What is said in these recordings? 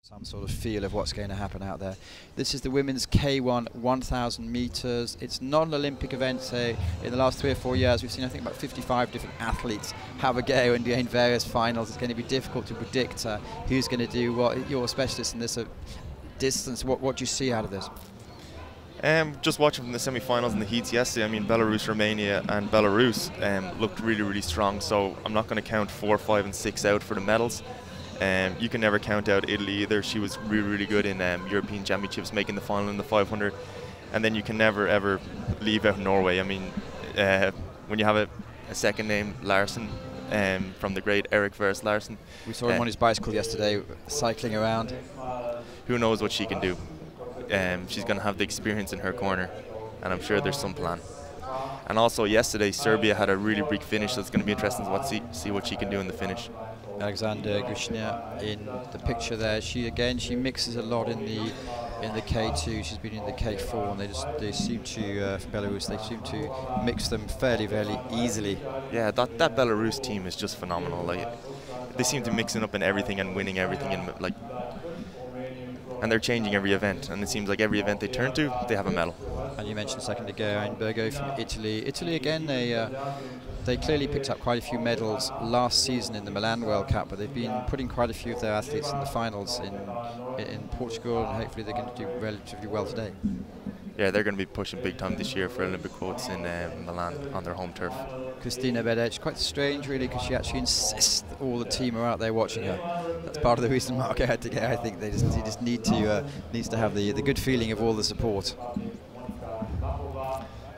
Some sort of feel of what's going to happen out there. This is the women's K1 1,000 meters. It's not an Olympic event. So in the last 3 or 4 years, we've seen I think about 55 different athletes have a go and gain various finals. It's going to be difficult to predict who's going to do what. You're a specialist in this distance. What do you see out of this? Just watching from the semi-finals and the heats yesterday, I mean, Belarus, Romania and Belarus looked really, really strong. So I'm not going to count 4, 5 and 6 out for the medals. You can never count out Italy either. She was really, really good in European Championships, making the final in the 500. And then you can never, ever leave out Norway. I mean, when you have a second name, Larsen, from the great Erik Vers Larsen. We saw him on his bicycle yesterday, cycling around. Who knows what she can do. She's going to have the experience in her corner, and I'm sure there's some plan. And also yesterday, Serbia had a really big finish, so it's going to be interesting to see what she can do in the finish. Alexander Grishina in the picture there. She mixes a lot in the K2. She's been in the K4, and they seem to for Belarus they seem to mix them fairly easily. Yeah, that Belarus team is just phenomenal. Like, they seem to mix it up in everything and winning everything, and they're changing every event. And it seems like every event they turn to, they have a medal. And you mentioned a second ago, Einbergo from Italy. Italy again, they clearly picked up quite a few medals last season in the Milan World Cup, but they've been putting quite a few of their athletes in the finals in Portugal, and hopefully they're going to do relatively well today. Yeah, they're going to be pushing big time this year for Olympic quotes in Milan on their home turf. Kristina Bedeč, quite strange really, because she actually insists that all the team are out there watching her. That's part of the reason Marco had to go. I think they just needs to have the good feeling of all the support.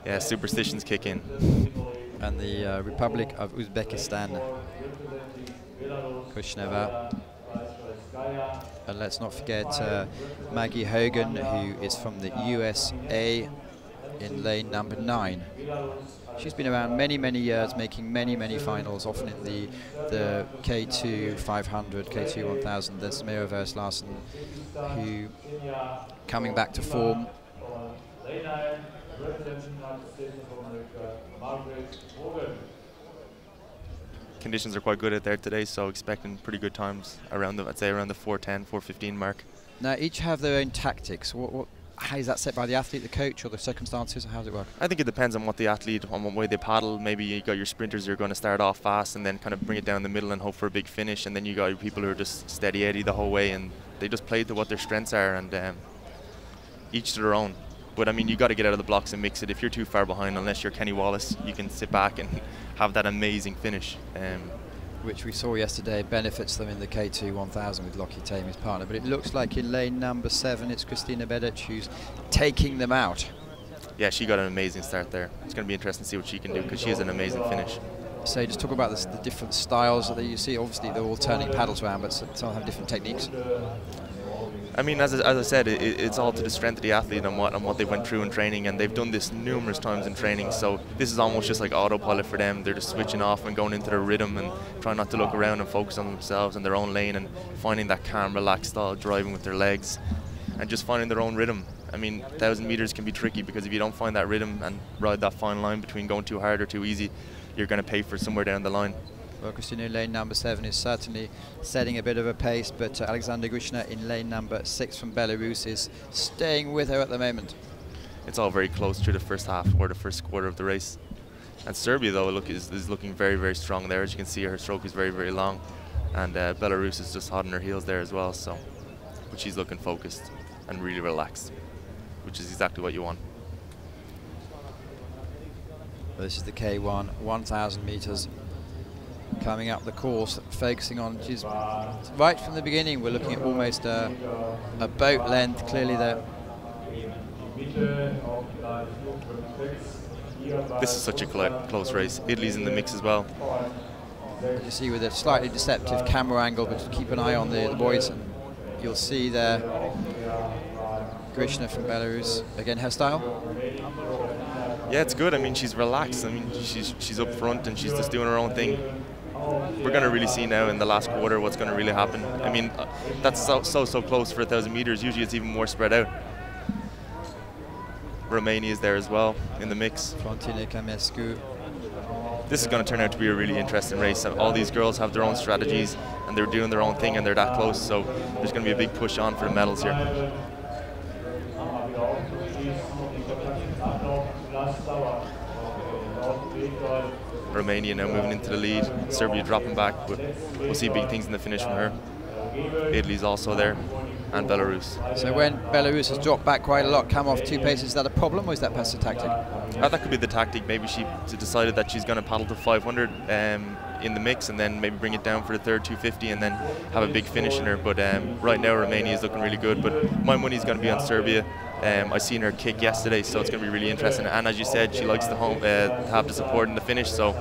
Yeah, superstitions kick in. And the Republic of Uzbekistan, Kushneva. And let's not forget Maggie Hogan, who is from the USA in lane number 9. She's been around many years, making many finals, often in the K2 500, K2 1000. There's Mira Vers Larsen, who coming back to form. Conditions are quite good out there today, so expecting pretty good times around I'd say around the 4:10, 4:15 mark. Now each have their own tactics. How is that set by the athlete, the coach, or the circumstances? How does it work? I think it depends on what the athlete, on what way they paddle. Maybe you got your sprinters who are going to start off fast and then kind of bring it down the middle and hope for a big finish, and then you got your people who are just steady Eddie the whole way, and they just play to what their strengths are, and each to their own. But I mean, you got to get out of the blocks and mix it. If you're too far behind, unless you're Kenny Wallace, you can sit back and have that amazing finish. Which we saw yesterday benefits them in the K2 1000 with Lockie Tame, his partner. But it looks like in lane number 7, it's Kristina Bedeč who's taking them out. Yeah, she got an amazing start there. It's going to be interesting to see what she can do, because she has an amazing finish. So just talk about the different styles that you see. Obviously, they're all turning paddles around, but some have different techniques. I mean, as I said, it's all to the strength of the athlete and what they went through in training, and they've done this numerous times in training, so this is almost just like autopilot for them. They're just switching off and going into their rhythm and trying not to look around and focus on themselves and their own lane, and finding that calm, relaxed style, driving with their legs and just finding their own rhythm. I mean, 1,000 meters can be tricky, because if you don't find that rhythm and ride that fine line between going too hard or too easy, you're going to pay for somewhere down the line. Well, Kristina in lane number 7 is certainly setting a bit of a pace, but Alexander Grishina in lane number 6 from Belarus is staying with her at the moment. It's all very close through the first half or the first quarter of the race. And Serbia, though, is looking very strong there. As you can see, her stroke is very long, and Belarus is just hot on her heels there as well. So, but she's looking focused and really relaxed, which is exactly what you want. Well, this is the K1 1000 meters. Coming up the course, focusing on, she's right from the beginning, we're looking at almost a boat length, clearly there. This is such a close race. Italy's in the mix as well. As you see, with a slightly deceptive camera angle, but keep an eye on the boys, and you'll see there Grishina from Belarus. Again, her style? Yeah, it's good. I mean, she's relaxed. I mean, she's up front and she's just doing her own thing. We're going to really see now in the last quarter what's going to really happen. I mean, that's so close for 1,000 meters. Usually it's even more spread out. Romania is there as well in the mix. Florentina Camescu. this is going to turn out to be a really interesting race. All these girls have their own strategies and they're doing their own thing and they're that close, so there's going to be a big push on for the medals here. Romania now moving into the lead, Serbia dropping back, but we'll see big things in the finish from her. Italy's also there, and Belarus. So when Belarus has dropped back quite a lot, come off 2 paces, is that a problem or is that perhaps a tactic? That could be the tactic. Maybe she decided that she's going to paddle to 500 in the mix and then maybe bring it down for the third 250 and then have a big finish in her. But right now Romania is looking really good, but my money is going to be on Serbia. I seen her kick yesterday, so it's going to be really interesting. And as you said, she likes to have the support in the finish. So,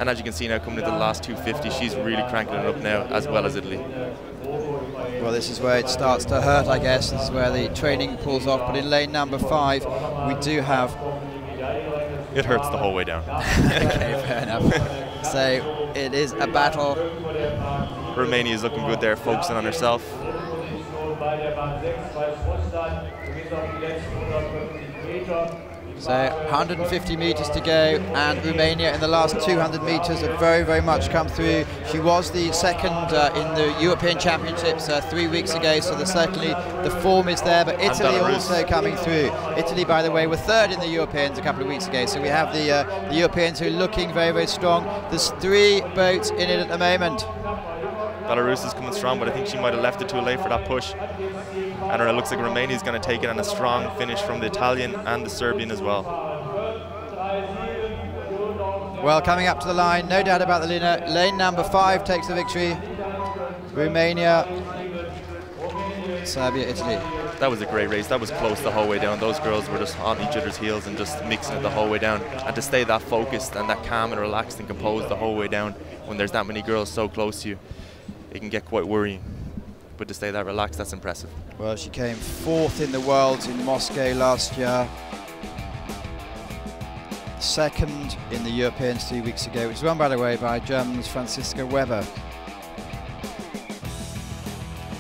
and as you can see now, coming into the last 250, she's really cranking it up now, as well as Italy. Well, this is where it starts to hurt, I guess. This is where the training pulls off. But in lane number 5, we do have... It hurts the whole way down. Okay, fair enough. So it is a battle. Romania is looking good there, focusing on herself. So 150 meters to go, and Romania in the last 200 meters have very, very much come through. She was the second in the European Championships 3 weeks ago, so certainly the form is there, but Italy also coming through. Italy, by the way, were third in the Europeans a couple of weeks ago, so we have the Europeans who are looking very, very strong. There's 3 boats in it at the moment. Belarus is coming strong, but I think she might have left it too late for that push. And it looks like Romania is going to take it on a strong finish from the Italian and the Serbian as well. Well, coming up to the line, no doubt about the winner. Lane number 5 takes the victory. Romania, Serbia, Italy. That was a great race. That was close the whole way down. Those girls were just on each other's heels and just mixing it the whole way down. And to stay that focused and that calm and relaxed and composed the whole way down when there's that many girls so close to you, it can get quite worrying. But to stay that relaxed, that's impressive. Well, she came 4th in the world in Moscow last year. 2nd in the Europeans 3 weeks ago, which was won, by the way, by German's Franziska Weber.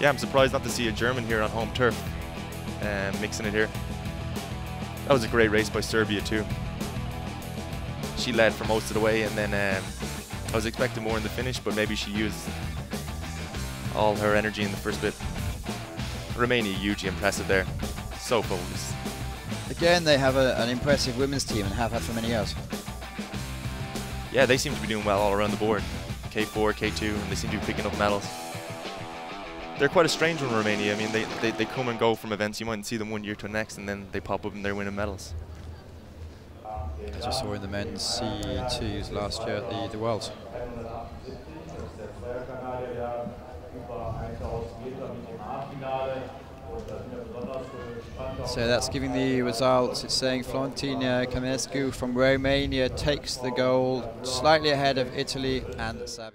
Yeah, I'm surprised not to see a German here on home turf, mixing it here. That was a great race by Serbia too. She led for most of the way, and then I was expecting more in the finish, but maybe she used all her energy in the first bit. Romania hugely impressive there, so focused. Again, they have an impressive women's team and have had for many years. Yeah, they seem to be doing well all around the board. K4, K2, and they seem to be picking up medals. They're quite a strange one, Romania. I mean, they come and go from events. You might see them one year to the next, and then they pop up and they're winning medals. As you saw in the men's C2s last year at the Worlds. So that's giving the results. It's saying Florentina Căminescu from Romania takes the gold, slightly ahead of Italy and Serbia.